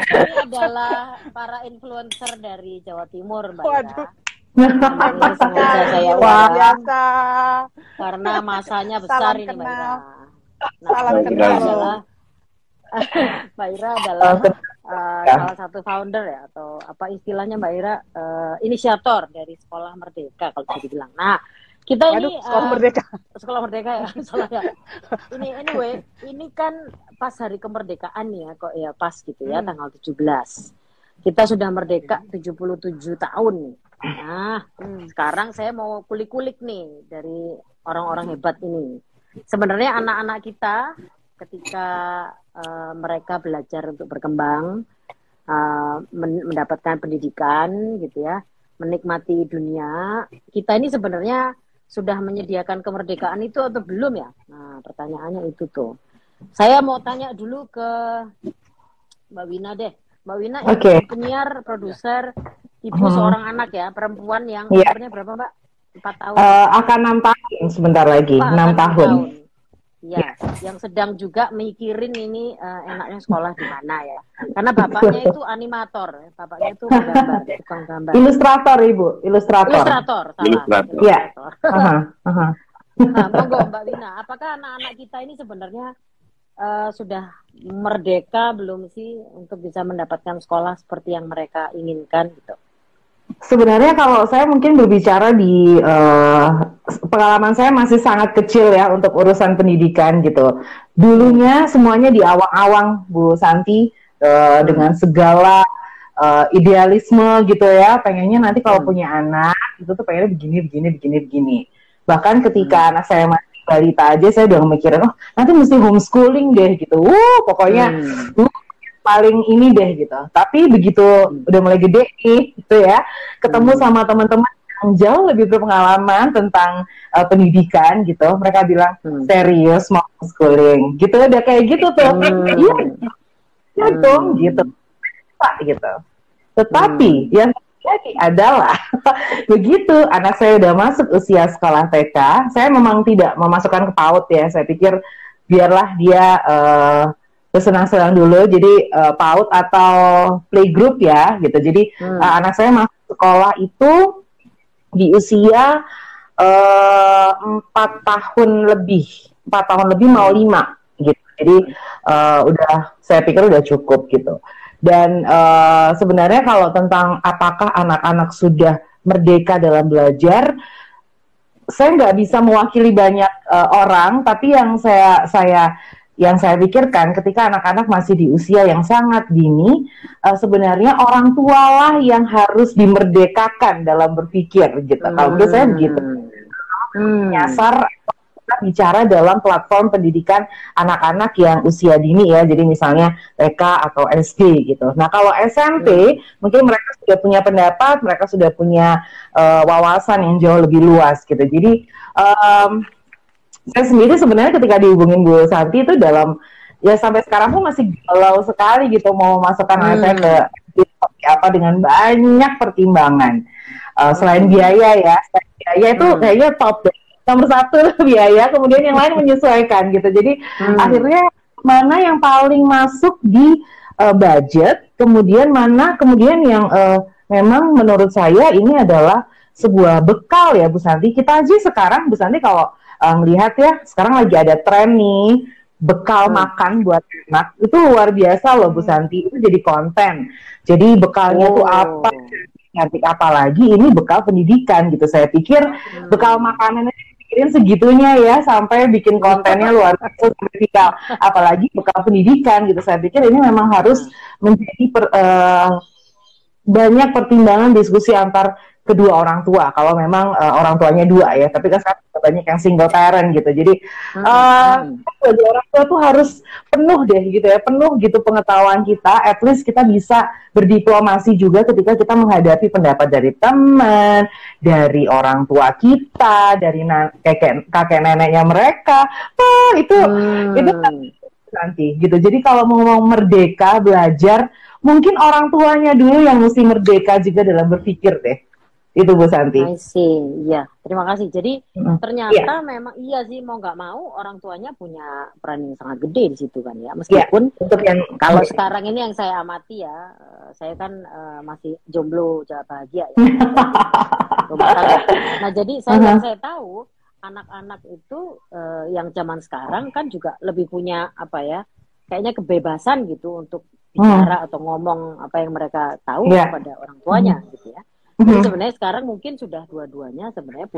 Ini adalah para influencer dari Jawa Timur, Mbak Ira. Waduh. Ini sengaja saya Luar undang biasa. karena masanya besar Salam ini, Mbak kenal. Ira. Nah, Salam Mbak Ira kenal. adalah Mbak Ira adalah salah satu founder ya, atau apa istilahnya Mbak Ira, inisiator dari Sekolah Merdeka kalau bisa dibilang. Nah, kita Waduh, ini Sekolah Merdeka. Sekolah Merdeka ya, salah ya. Ini anyway, ini kan pas hari kemerdekaan ya, kok ya pas gitu ya, tanggal 17. Kita sudah merdeka 77 tahun nih. Nah, sekarang saya mau kulik-kulik nih dari orang-orang hebat ini. Sebenarnya anak-anak kita ketika mereka belajar untuk berkembang, mendapatkan pendidikan gitu ya, menikmati dunia, kita ini sebenarnya sudah menyediakan kemerdekaan itu atau belum ya? Nah, pertanyaannya itu tuh. Saya mau tanya dulu ke Mbak Wina deh. Mbak Wina ini penyiar, produser, ibu seorang anak ya, perempuan yang umurnya berapa Mbak? 4 tahun? Akan 6 tahun sebentar lagi, 6 tahun. Ya, yang sedang juga mikirin ini enaknya sekolah di mana ya. Karena bapaknya itu animator, bapaknya itu penggambar, tukang gambar. Ilustrator, Ibu, ilustrator. Salah. Iya. Nah, monggo Mbak Wina, apakah anak-anak kita ini sebenarnya sudah merdeka belum sih untuk bisa mendapatkan sekolah seperti yang mereka inginkan gitu? Sebenarnya kalau saya mungkin berbicara di pengalaman saya masih sangat kecil ya untuk urusan pendidikan gitu. Dulunya semuanya di awang-awang Bu Santi, dengan segala idealisme gitu ya. Pengennya nanti kalau punya anak itu tuh pengennya begini. Bahkan ketika anak saya masih balita aja saya udah mikirin, oh nanti mesti homeschooling deh gitu. Pokoknya paling ini deh gitu. Tapi begitu udah mulai gede nih gitu ya, ketemu sama teman-teman yang jauh lebih berpengalaman tentang pendidikan gitu, mereka bilang serius mau homeschooling gitu, udah kayak gitu tuh. Iya dong gitu Pak gitu. Tetapi yang terjadi adalah begitu anak saya udah masuk usia sekolah TK, saya memang tidak memasukkan ke PAUD ya. Saya pikir biarlah dia bersenang-senang dulu, jadi PAUD atau playgroup ya gitu. Jadi anak saya masuk sekolah itu di usia 4 tahun lebih mau 5 gitu. Jadi udah saya pikir udah cukup gitu. Dan sebenarnya kalau tentang apakah anak-anak sudah merdeka dalam belajar, saya nggak bisa mewakili banyak orang, tapi yang saya pikirkan ketika anak-anak masih di usia yang sangat dini, sebenarnya orang tualah yang harus dimerdekakan dalam berpikir gitu. Kalau menurut saya begitu. Nyasar kita bicara dalam platform pendidikan anak-anak yang usia dini ya, jadi misalnya TK atau SD gitu. Nah kalau SMP mungkin mereka sudah punya pendapat, mereka sudah punya wawasan yang jauh lebih luas gitu. Jadi saya sendiri sebenarnya ketika dihubungin Bu Santi itu dalam ya sampai sekarang pun masih galau sekali gitu mau masukkan anak saya ke apa dengan banyak pertimbangan. Selain biaya ya, itu kayaknya top nomor 1 biaya, kemudian yang lain menyesuaikan gitu. Jadi akhirnya mana yang paling masuk di budget, kemudian mana yang memang menurut saya ini adalah sebuah bekal ya Bu Santi. Kita aja sekarang Bu Santi kalau melihat ya, sekarang lagi ada tren nih bekal makan buat anak, itu luar biasa loh Bu Santi, itu jadi konten. Jadi bekalnya tuh apa, nanti apalagi ini bekal pendidikan gitu. Saya pikir bekal makanannya dipikirin segitunya ya, sampai bikin kontennya luar biasa vertikal, apalagi bekal pendidikan gitu. Saya pikir ini memang harus menjadi banyak pertimbangan diskusi antar kedua orang tua, kalau memang orang tuanya 2 ya, tapi kan sekarang banyak yang single parent gitu. Jadi sebagai orang tua tuh harus penuh deh gitu ya, penuh gitu pengetahuan kita, at least kita bisa berdiplomasi juga ketika kita menghadapi pendapat dari teman, dari orang tua kita, dari kakek neneknya mereka. Itu nanti gitu. Jadi kalau mau merdeka belajar, mungkin orang tuanya dulu yang mesti merdeka juga dalam berpikir deh. Itu Bu Santi. I see, iya. Terima kasih. Jadi ternyata Iya. memang iya sih, mau nggak mau orang tuanya punya peran yang sangat gede di situ kan ya. Iya, Meskipun untuk yang kalau sekarang ini yang saya amati ya, saya kan masih jomblo bahagia ya. Rumah tangga. Nah jadi yang saya tahu anak-anak itu yang zaman sekarang kan juga lebih punya apa ya, kayaknya kebebasan gitu untuk bicara atau ngomong apa yang mereka tahu kepada orang tuanya gitu ya. Jadi sebenarnya sekarang mungkin sudah dua-duanya sebenarnya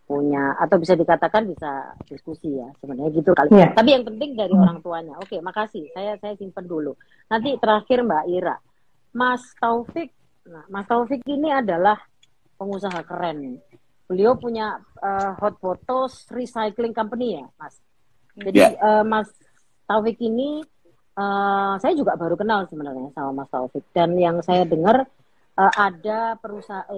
punya atau bisa dikatakan bisa diskusi ya sebenarnya gitu kali. Tapi yang penting dari orang tuanya. Oke, makasih. Saya simpen dulu. Nanti terakhir Mbak Ira, Mas Taufik. Nah, Mas Taufik ini adalah pengusaha keren. Beliau punya hot photos recycling company ya, Mas. Jadi Mas Taufik ini saya juga baru kenal sebenarnya sama Mas Taufik, dan yang saya dengar ada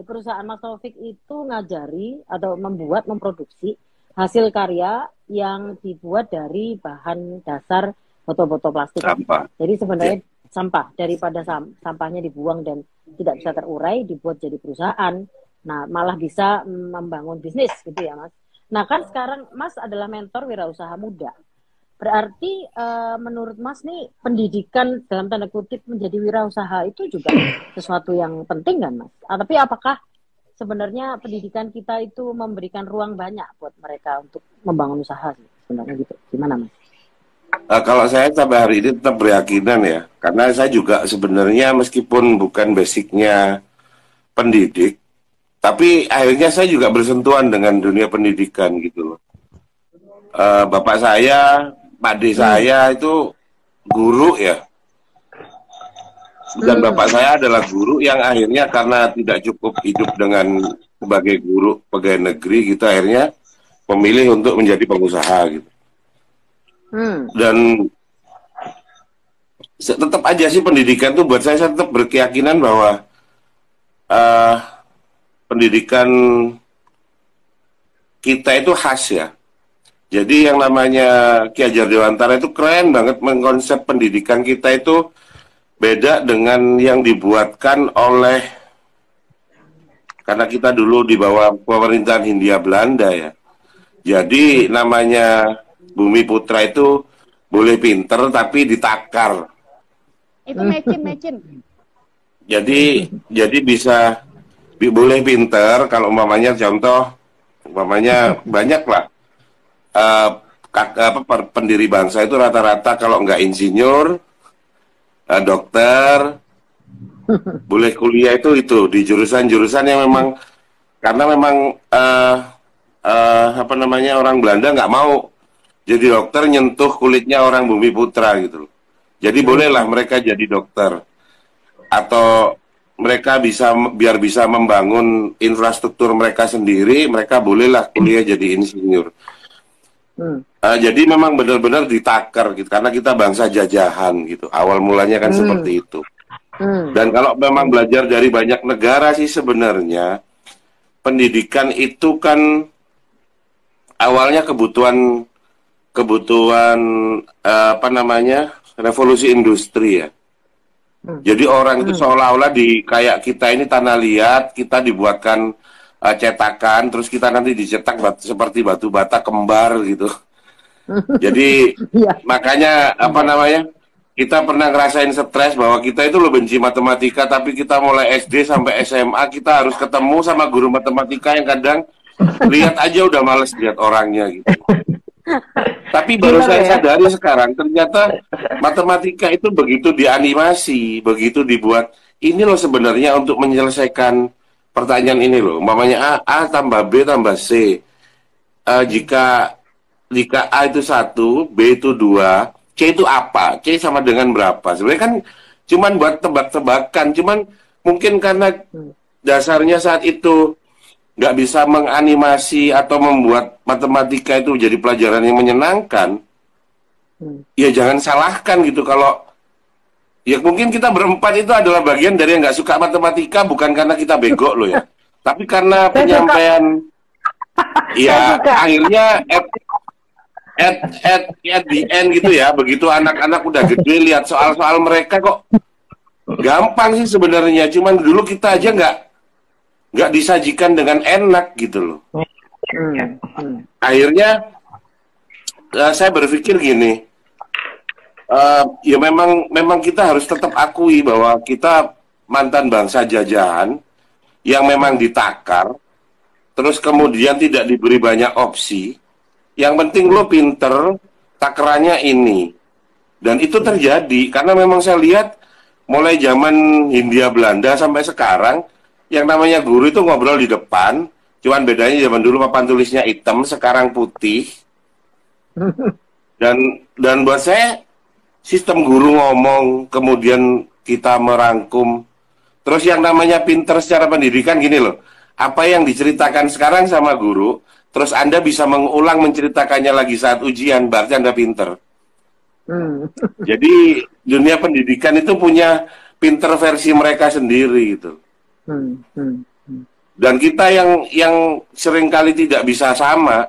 perusahaan Mas Taufik itu ngajari atau memproduksi hasil karya yang dibuat dari bahan dasar botol-botol plastik. Jadi sebenarnya sampah, daripada sampahnya dibuang dan tidak bisa terurai, dibuat jadi perusahaan. Nah, malah bisa membangun bisnis gitu ya, Mas. Nah, kan sekarang Mas adalah mentor wirausaha muda. Berarti menurut Mas nih pendidikan dalam tanda kutip menjadi wirausaha itu juga sesuatu yang penting kan Mas? Tapi apakah sebenarnya pendidikan kita itu memberikan ruang banyak buat mereka untuk membangun usaha sih sebenarnya gitu? Gimana Mas? Kalau saya sampai hari ini tetap berkeyakinan ya, karena saya juga sebenarnya meskipun bukan basicnya pendidik, tapi akhirnya saya juga bersentuhan dengan dunia pendidikan gitu loh. Bapak saya, Pade saya itu guru ya, dan bapak saya adalah guru yang akhirnya karena tidak cukup hidup dengan sebagai guru pegawai negeri gitu, akhirnya memilih untuk menjadi pengusaha gitu. Dan tetap aja sih pendidikan tuh buat saya tetap berkeyakinan bahwa pendidikan kita itu khas ya. Jadi yang namanya Ki Hajar Dewantara itu keren banget mengkonsep pendidikan kita itu beda dengan yang dibuatkan oleh, karena kita dulu di bawah pemerintahan Hindia Belanda ya. Jadi namanya Bumi Putra itu boleh pinter tapi ditakar. Itu mecin. Jadi bisa boleh pinter kalau umpamanya contoh, umpamanya banyak lah. Pendiri bangsa itu rata-rata kalau nggak insinyur, dokter, boleh kuliah itu di jurusan-jurusan yang memang karena memang orang Belanda nggak mau jadi dokter nyentuh kulitnya orang Bumi Putra gitu. Jadi bolehlah mereka jadi dokter atau mereka biar bisa membangun infrastruktur mereka sendiri, mereka bolehlah kuliah jadi insinyur. Jadi memang benar-benar ditakar gitu, karena kita bangsa jajahan gitu. Awal mulanya kan seperti itu. Dan kalau memang belajar dari banyak negara sih sebenarnya pendidikan itu kan awalnya kebutuhan revolusi industri ya. Jadi orang itu seolah-olah kayak kita ini tanah liat, kita dibuatkan cetakan, terus kita nanti dicetak seperti batu bata kembar gitu. Jadi makanya kita pernah ngerasain stres bahwa kita itu lo benci matematika, tapi kita mulai SD sampai SMA kita harus ketemu sama guru matematika yang kadang lihat aja udah males lihat orangnya gitu. Tapi baru saya sadari sekarang ternyata matematika itu begitu dianimasi, begitu dibuat. Ini loh sebenarnya untuk menyelesaikan pertanyaan ini loh, umpamanya A tambah B tambah C. Jika A itu 1, B itu 2, C itu apa? C sama dengan berapa? Sebenarnya kan cuman buat tebak-tebakan, cuman mungkin karena dasarnya saat itu nggak bisa menganimasi atau membuat matematika itu jadi pelajaran yang menyenangkan. Ya jangan salahkan gitu kalau ya mungkin kita berempat itu adalah bagian dari yang nggak suka matematika, bukan karena kita bego loh ya, tapi karena penyampaian ya akhirnya at the end gitu ya, begitu anak-anak udah gede lihat soal-soal mereka kok gampang sih sebenarnya, cuman dulu kita aja nggak nggak disajikan dengan enak gitu loh. Akhirnya saya berpikir gini, ya memang kita harus tetap akui bahwa kita mantan bangsa jajahan yang memang ditakar, terus kemudian tidak diberi banyak opsi. Yang penting lo pinter, takarannya ini. Dan itu terjadi karena memang saya lihat mulai zaman Hindia Belanda sampai sekarang, yang namanya guru itu ngobrol di depan, cuman bedanya zaman dulu papan tulisnya hitam, sekarang putih. Dan buat saya sistem guru ngomong, kemudian kita merangkum. Terus yang namanya pinter secara pendidikan gini loh, apa yang diceritakan sekarang sama guru, terus Anda bisa mengulang menceritakannya lagi saat ujian, berarti Anda pinter. Jadi dunia pendidikan itu punya pinter versi mereka sendiri gitu. Dan kita yang seringkali tidak bisa sama,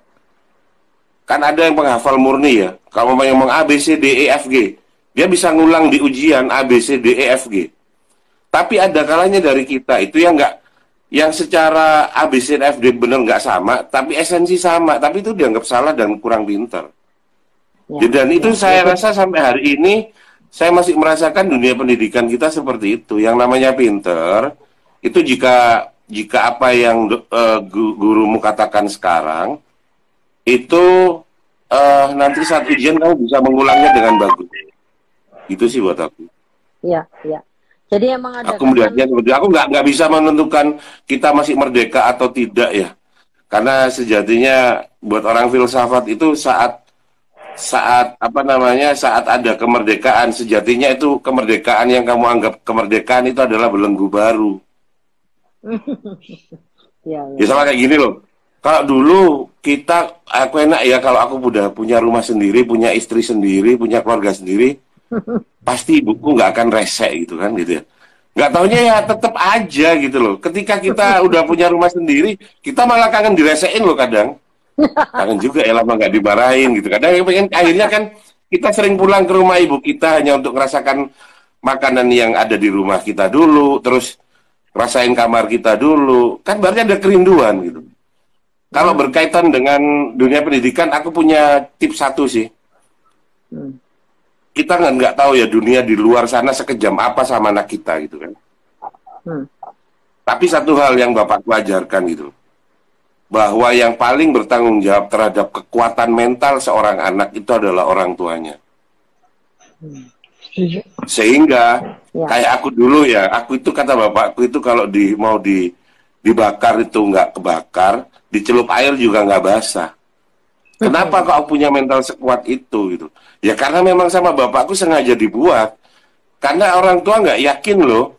kan ada yang penghafal murni ya. Kalau yang ngomong A, B, C, D, E, F, G, dia bisa ngulang di ujian A, B, C, D, E, F, G. Tapi ada kalanya dari kita itu yang enggak, yang secara A, B, C, D, F, G benar nggak sama, tapi esensi sama, tapi itu dianggap salah dan kurang pintar. Dan itu saya rasa sampai hari ini saya masih merasakan dunia pendidikan kita seperti itu. Yang namanya pinter itu jika apa yang gurumu katakan sekarang itu nanti saat ujian kamu bisa mengulangnya dengan bagus. Itu sih buat aku. Iya. Jadi emang ada. Aku melihatnya seperti aku nggak bisa menentukan kita masih merdeka atau tidak ya. Karena sejatinya buat orang filsafat itu saat ada kemerdekaan, sejatinya itu kemerdekaan yang kamu anggap kemerdekaan itu adalah belenggu baru. Ya sama kayak gini loh. Kalau dulu aku enak ya kalau aku udah punya rumah sendiri, punya istri sendiri, punya keluarga sendiri, pasti ibuku nggak akan resek gitu kan gitu ya. Nggak taunya ya tetap aja gitu loh. Ketika kita udah punya rumah sendiri, kita malah kangen diresekin loh kadang. Kangen juga ya lama nggak dimarahin gitu. Kadang akhirnya kan kita sering pulang ke rumah ibu kita hanya untuk merasakan makanan yang ada di rumah kita dulu, terus rasain kamar kita dulu. Kan berarti ada kerinduan gitu. Kalau berkaitan dengan dunia pendidikan, aku punya tips satu sih. Kita nggak tahu ya dunia di luar sana sekejam apa sama anak kita gitu kan. Tapi satu hal yang Bapak ajarkan gitu, bahwa yang paling bertanggung jawab terhadap kekuatan mental seorang anak itu adalah orang tuanya. Sehingga kayak aku dulu ya, aku itu kata bapakku itu kalau mau dibakar itu nggak kebakar, dicelup air juga nggak basah. Kenapa kau punya mental sekuat itu gitu? Ya karena memang sama bapakku sengaja dibuat. Karena orang tua nggak yakin loh,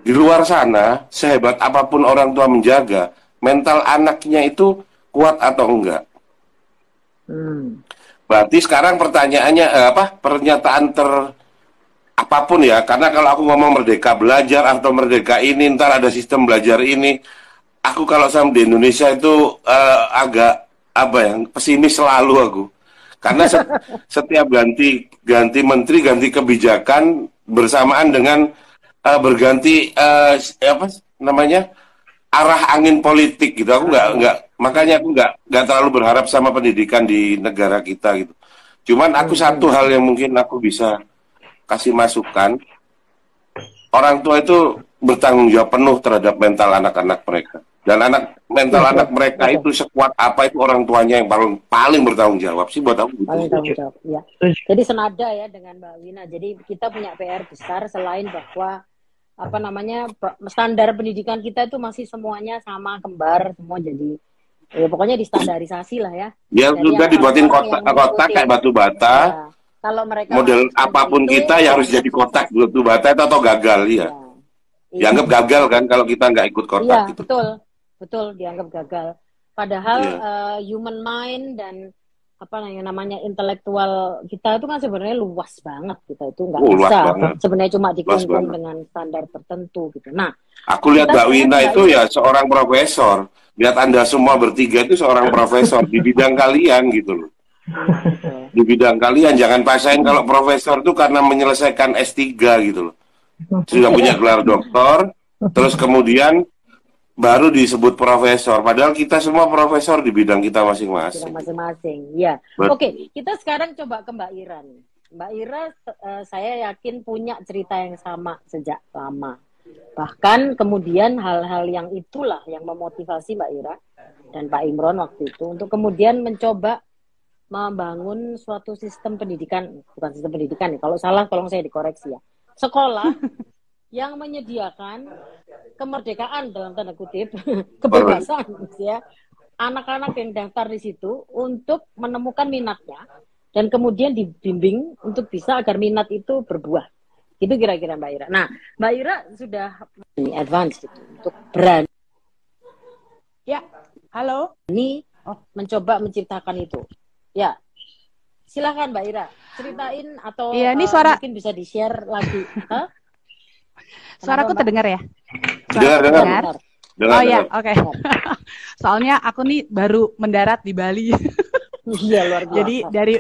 di luar sana sehebat apapun orang tua menjaga, mental anaknya itu kuat atau enggak. Berarti sekarang pertanyaannya pernyataan apapun ya, karena kalau aku ngomong merdeka belajar atau merdeka ini, ntar ada sistem belajar ini, aku kalau sama di Indonesia itu agak pesimis selalu aku. Karena setiap ganti menteri, ganti kebijakan bersamaan dengan berganti arah angin politik gitu. Aku makanya aku nggak terlalu berharap sama pendidikan di negara kita gitu. Cuman aku satu hal yang mungkin aku bisa kasih masukan, orang tua itu bertanggung jawab penuh terhadap mental anak-anak mereka. Dan mental anak mereka itu sekuat apa itu orang tuanya yang paling bertanggung jawab sih buat aku. Paling tanggung jawab, ya. Jadi senada ya dengan Mbak Wina. Jadi kita punya PR besar selain bahwa standar pendidikan kita itu masih semuanya sama, kembar, semua jadi ya pokoknya distandarisasi lah ya. Ya sudah dibuatin kotak kayak batu bata. Ya, kalau mereka model apapun itu, kita ya harus jadi kotak batu bata atau gagal ya. Dianggap gagal kan kalau kita nggak ikut kotak gitu. Betul dianggap gagal. Padahal human mind dan namanya intelektual kita itu kan sebenarnya luas banget, kita itu nggak bisa sebenarnya cuma dikungkung dengan standar tertentu gitu. Nah, aku lihat Mbak Wina itu ya seorang profesor. Lihat Anda semua bertiga itu seorang profesor di bidang kalian gitu loh. Di bidang kalian jangan pasain kalau profesor itu karena menyelesaikan S3 gitu loh. Sudah punya gelar doktor, terus kemudian baru disebut profesor. Padahal kita semua profesor di bidang kita masing-masing. Masing-masing, ya. Oke, kita sekarang coba ke Mbak Ira nih. Mbak Ira, saya yakin punya cerita yang sama sejak lama. Bahkan kemudian hal-hal yang itulah yang memotivasi Mbak Ira dan Pak Imron waktu itu untuk kemudian mencoba membangun suatu sistem pendidikan, bukan sistem pendidikan nih, kalau salah tolong saya dikoreksi ya. Sekolah yang menyediakan kemerdekaan dalam tanda kutip, kebebasan ya. Anak-anak yang daftar di situ untuk menemukan minatnya dan kemudian dibimbing untuk bisa agar minat itu berbuah. Itu kira-kira Mbak Ira. Nah, Mbak Ira sudah advance gitu untuk berani. Ya, halo. Ini mencoba menciptakan itu. Ya, silakan Mbak Ira ceritain atau iya, ini suara... mungkin bisa di-share lagi. Hah? Suaraku terdengar ya? Dengar. Oh ya, oke. Soalnya aku nih baru mendarat di Bali. Iya, luar biasa. Jadi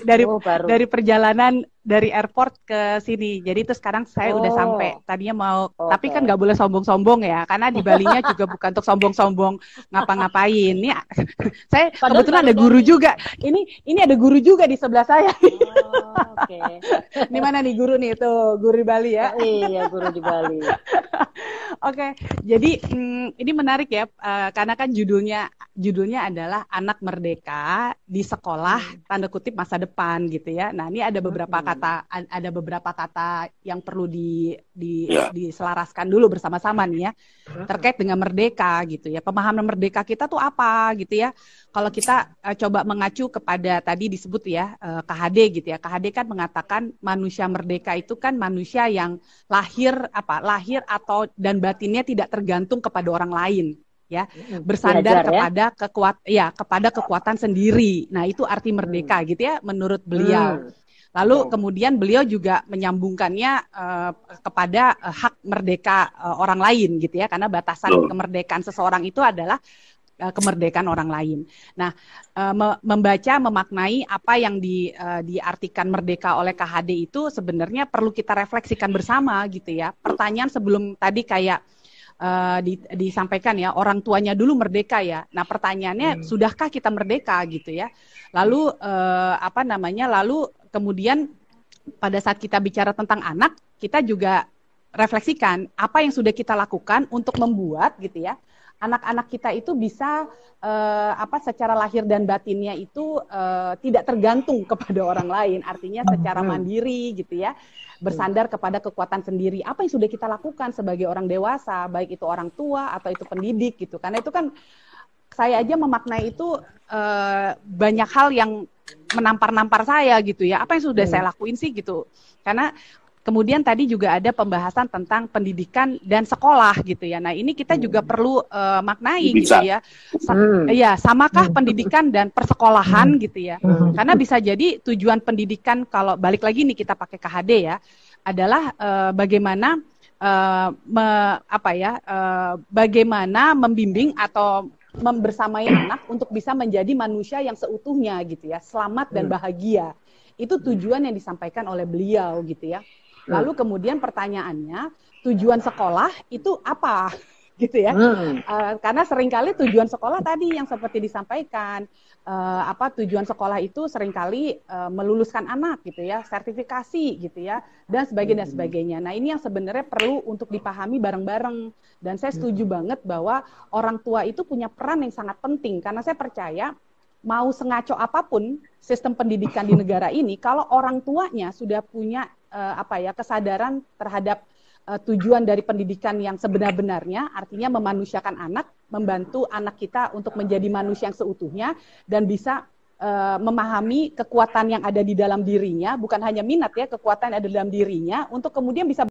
dari perjalanan dari airport ke sini. Jadi itu sekarang saya udah sampai. Tadinya mau, tapi kan nggak boleh sombong-sombong ya, karena di Balinya juga bukan untuk sombong-sombong ngapa-ngapain. Ini saya kebetulan ada guru juga. Ini ada guru juga di sebelah saya. Oke. Di mana nih guru nih? Tuh, guru di Bali ya. Iya, guru di Bali. Oke, jadi ini menarik ya, karena kan judulnya adalah Anak Merdeka di Sekolah tanda kutip masa depan gitu ya. Nah, ini ada beberapa kata yang perlu diselaraskan dulu bersama-sama nih ya, terkait dengan merdeka gitu ya. Pemahaman merdeka kita tuh apa gitu ya. Kalau kita coba mengacu kepada tadi disebut ya KHD gitu ya. KHD kan mengatakan manusia merdeka itu kan manusia yang lahir atau dan batinnya tidak tergantung kepada orang lain ya, bersandar kepada kekuatan sendiri. Nah, itu arti merdeka gitu ya menurut beliau. Lalu kemudian beliau juga menyambungkannya kepada hak merdeka orang lain gitu ya, karena batasan kemerdekaan seseorang itu adalah kemerdekaan orang lain. Nah, memaknai apa yang diartikan merdeka oleh KHD itu sebenarnya perlu kita refleksikan bersama gitu ya. Pertanyaan sebelum tadi kayak disampaikan ya, orang tuanya dulu merdeka ya. Nah, pertanyaannya sudahkah kita merdeka gitu ya? Lalu lalu kemudian pada saat kita bicara tentang anak, kita juga refleksikan apa yang sudah kita lakukan untuk membuat gitu ya, anak-anak kita itu bisa secara lahir dan batinnya itu tidak tergantung kepada orang lain, artinya secara mandiri gitu ya, bersandar kepada kekuatan sendiri. Apa yang sudah kita lakukan sebagai orang dewasa, baik itu orang tua atau itu pendidik gitu. Karena itu kan saya aja memaknai itu banyak hal yang menampar-nampar saya gitu ya. Apa yang sudah saya lakuin sih gitu. Karena kemudian tadi juga ada pembahasan tentang pendidikan dan sekolah gitu ya. Nah, ini kita juga perlu maknai gitu ya. Samakah pendidikan dan persekolahan gitu ya. Karena bisa jadi tujuan pendidikan, kalau balik lagi nih kita pakai KHD ya, adalah bagaimana bagaimana membimbing atau membersamai anak untuk bisa menjadi manusia yang seutuhnya gitu ya, selamat dan bahagia. Itu tujuan yang disampaikan oleh beliau gitu ya. Lalu kemudian pertanyaannya, tujuan sekolah itu apa? Gitu ya. Karena seringkali tujuan sekolah tadi yang seperti disampaikan, tujuan sekolah itu seringkali meluluskan anak gitu ya, sertifikasi gitu ya, dan sebagainya. Nah, ini yang sebenarnya perlu untuk dipahami bareng-bareng. Dan saya setuju banget bahwa orang tua itu punya peran yang sangat penting, karena saya percaya mau sengaco apapun sistem pendidikan di negara ini, kalau orang tuanya sudah punya kesadaran terhadap tujuan dari pendidikan yang sebenar-benarnya, artinya memanusiakan anak, membantu anak kita untuk menjadi manusia yang seutuhnya dan bisa memahami kekuatan yang ada di dalam dirinya, bukan hanya minat ya, kekuatan yang ada di dalam dirinya untuk kemudian bisa